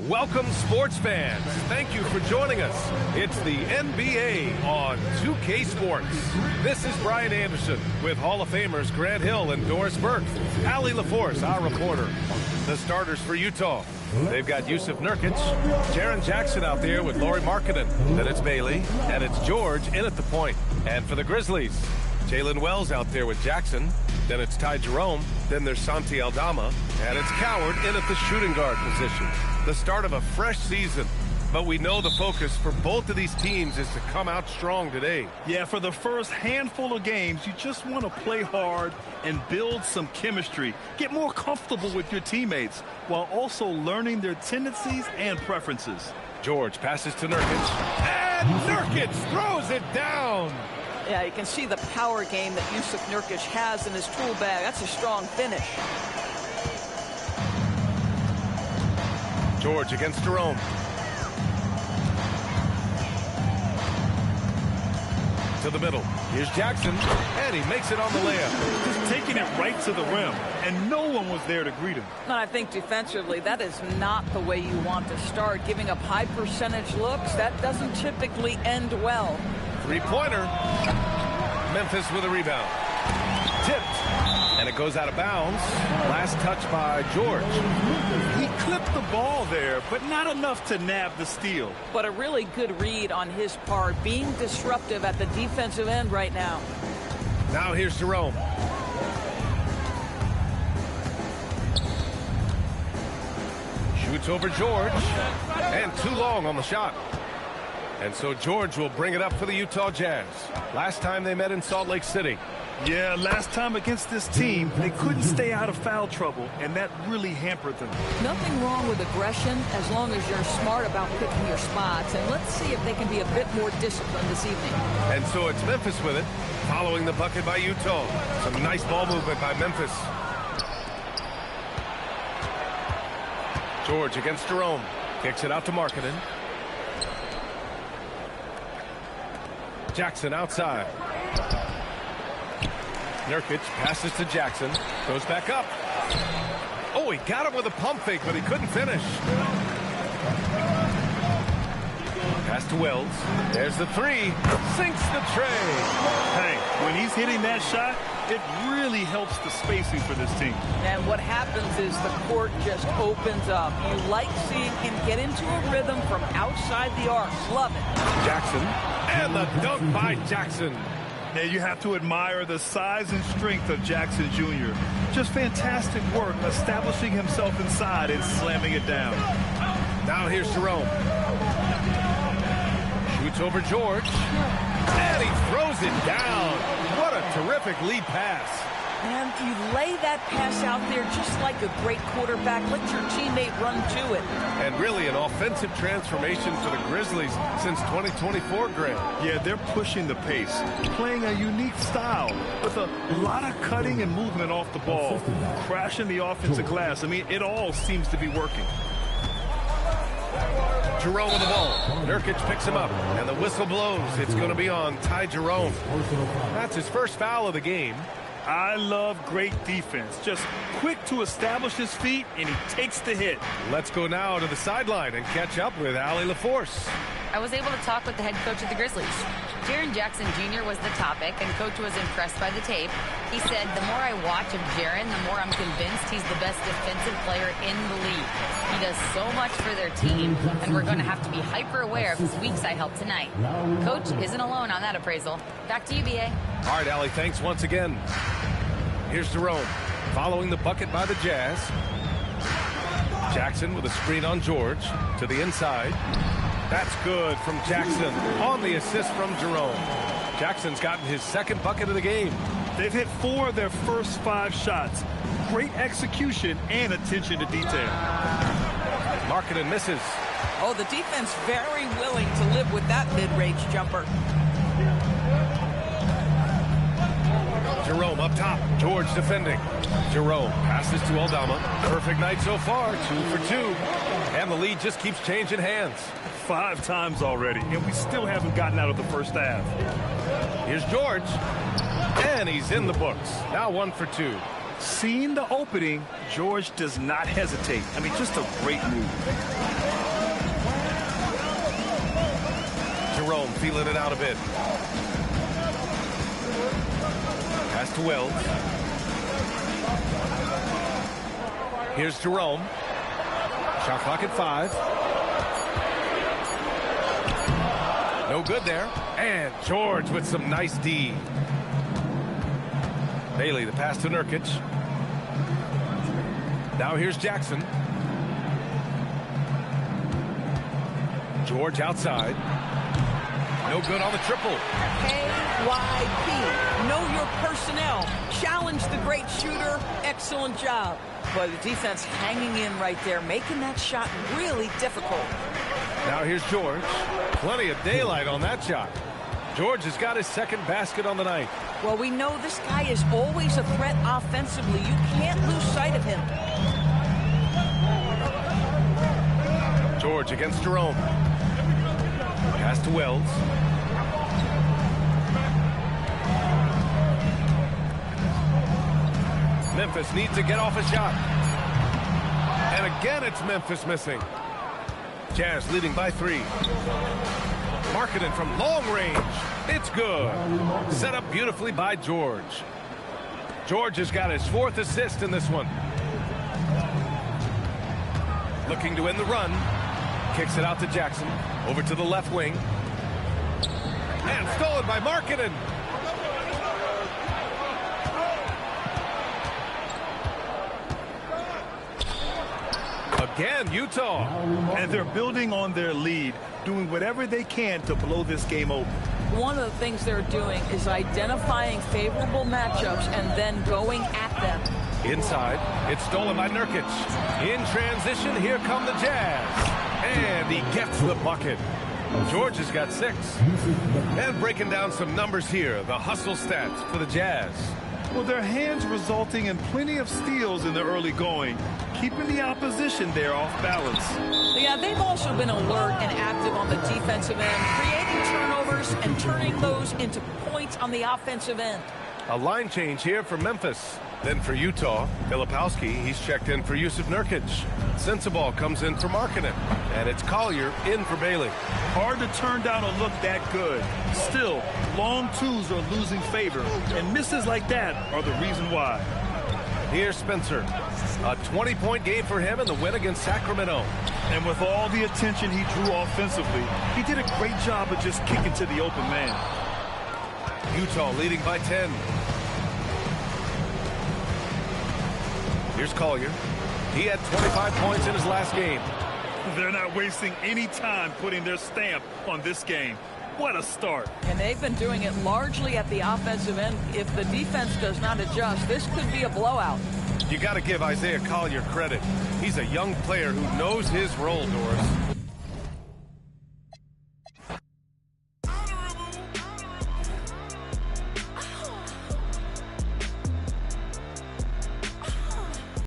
Welcome, sports fans. Thank you for joining us. It's the NBA on 2K Sports. This is Brian Anderson with Hall of Famers Grant Hill and Doris Burke. Allie LaForce, our reporter. The starters for Utah. They've got Yusuf Nurkic, Jaren Jackson out there with Lauri Markkanen. Then it's Bailey, and it's George in at the point. And for the Grizzlies, Jalen Wells out there with Jackson. Then it's Ty Jerome. Then there's Santi Aldama. And it's Coward in at the shooting guard position. The start of a fresh season. But we know the focus for both of these teams is to come out strong today. Yeah, for the first handful of games, you just want to play hard and build some chemistry. Get more comfortable with your teammates while also learning their tendencies and preferences. George passes to Nurkic. And Nurkic throws it down. Yeah, you can see the power game that Yusuf Nurkic has in his tool bag. That's a strong finish. George against Jerome. To the middle. Here's Jackson, and he makes it on the layup. Just taking it right to the rim, and no one was there to greet him. And I think defensively, that is not the way you want to start. Giving up high percentage looks, that doesn't typically end well. Three-pointer. Memphis with a rebound. Tipped. And it goes out of bounds. Last touch by George. He clipped the ball there, but not enough to nab the steal. But a really good read on his part, being disruptive at the defensive end right now. Now here's Jerome. Shoots over George. And too long on the shot. And so George will bring it up for the Utah Jazz. Last time they met in Salt Lake City. Yeah, last time against this team, they couldn't stay out of foul trouble, and that really hampered them. Nothing wrong with aggression as long as you're smart about picking your spots. And let's see if they can be a bit more disciplined this evening. And so it's Memphis with it, following the bucket by Utah. Some nice ball movement by Memphis. George against Jerome. Kicks it out to Markkanen. Jackson outside. Nurkic passes to Jackson. Goes back up. Oh, he got him with a pump fake, but he couldn't finish. Pass to Wells. There's the three. Sinks the tray. Hey, when he's hitting that shot, it really helps the spacing for this team. And what happens is the court just opens up. You like seeing him get into a rhythm from outside the arc. Love it. Jackson. And the dunk by Jackson. Yeah, you have to admire the size and strength of Jackson Jr. Just fantastic work establishing himself inside and slamming it down. Now here's Jerome. Shoots over George. And he throws it down. What a terrific lead pass. And you lay that pass out there just like a great quarterback. Let your teammate run to it. And really an offensive transformation for the Grizzlies since 2024, Grant. Yeah, they're pushing the pace, playing a unique style with a lot of cutting and movement off the ball, crashing the offensive glass. I mean, it all seems to be working. Jerome with the ball. Nurkic picks him up, and the whistle blows. It's going to be on Ty Jerome. That's his first foul of the game. I love great defense. Just quick to establish his feet, and he takes the hit. Let's go now to the sideline and catch up with Allie LaForce. I was able to talk with the head coach of the Grizzlies. Jaren Jackson Jr. was the topic, and coach was impressed by the tape. He said, the more I watch of Jaren, the more I'm convinced he's the best defensive player in the league. He does so much for their team, and we're going to have to be hyper aware of his weak side help tonight. Coach isn't alone on that appraisal. Back to you, B.A. All right, Allie, thanks once again. Here's Jerome, following the bucket by the Jazz. Jackson with a screen on George to the inside. That's good from Jackson on the assist from Jerome. Jackson's gotten his second bucket of the game. They've hit 4 of their first 5 shots. Great execution and attention to detail. Markkanen misses. Oh, the defense very willing to live with that mid-range jumper. Jerome up top. George defending. Jerome passes to Aldama. Perfect night so far. 2 for 2. And the lead just keeps changing hands. 5 times already, and we still haven't gotten out of the first half. Here's George. And he's in the books. Now 1 for 2. Seeing the opening, George does not hesitate. I mean, just a great move. Jerome feeling it out a bit. Pass to Wells. Here's Jerome. Shot clock at 5. No good there. And George with some nice D. Bailey, the pass to Nurkic. Now here's Jackson. George outside. No good on the triple. KYP. Know your personnel. Challenge the great shooter. Excellent job. But the defense hanging in right there, making that shot really difficult. Now here's George. Plenty of daylight on that shot. George has got his second basket on the night. Well, we know this guy is always a threat offensively. You can't lose sight of him. George against Jerome. Pass to Wells. Memphis needs to get off a shot. And again, it's Memphis missing. Jazz leading by 3. Markkanen from long range. It's good. Set up beautifully by George. George has got his 4th assist in this one. Looking to end the run. Kicks it out to Jackson. Over to the left wing. And stolen by Markkanen. Again, Utah. And they're building on their lead, doing whatever they can to blow this game open. One of the things they're doing is identifying favorable matchups and then going at them. Inside, it's stolen by Nurkic. In transition, here come the Jazz. And he gets the bucket. George has got 6. And breaking down some numbers here, the hustle stats for the Jazz. Well, their hands resulting in plenty of steals in the early going, keeping the opposition there off balance. Yeah, they've also been alert and active on the defensive end, creating turnovers and turning those into points on the offensive end. A line change here for Memphis. Then for Utah, Filipowski, he's checked in for Jusuf Nurkic. Sensabaugh comes in for Markkanen. And it's Collier in for Bailey. Hard to turn down a look that good. Still, long twos are losing favor, and misses like that are the reason why. Here's Spencer. A 20-point game for him in the win against Sacramento. And with all the attention he drew offensively, he did a great job of just kicking to the open man. Utah leading by 10. Here's Collier. He had 25 points in his last game. They're not wasting any time putting their stamp on this game. What a start. And they've been doing it largely at the offensive end. If the defense does not adjust, this could be a blowout. You got to give Isaiah Collier credit. He's a young player who knows his role, Doris.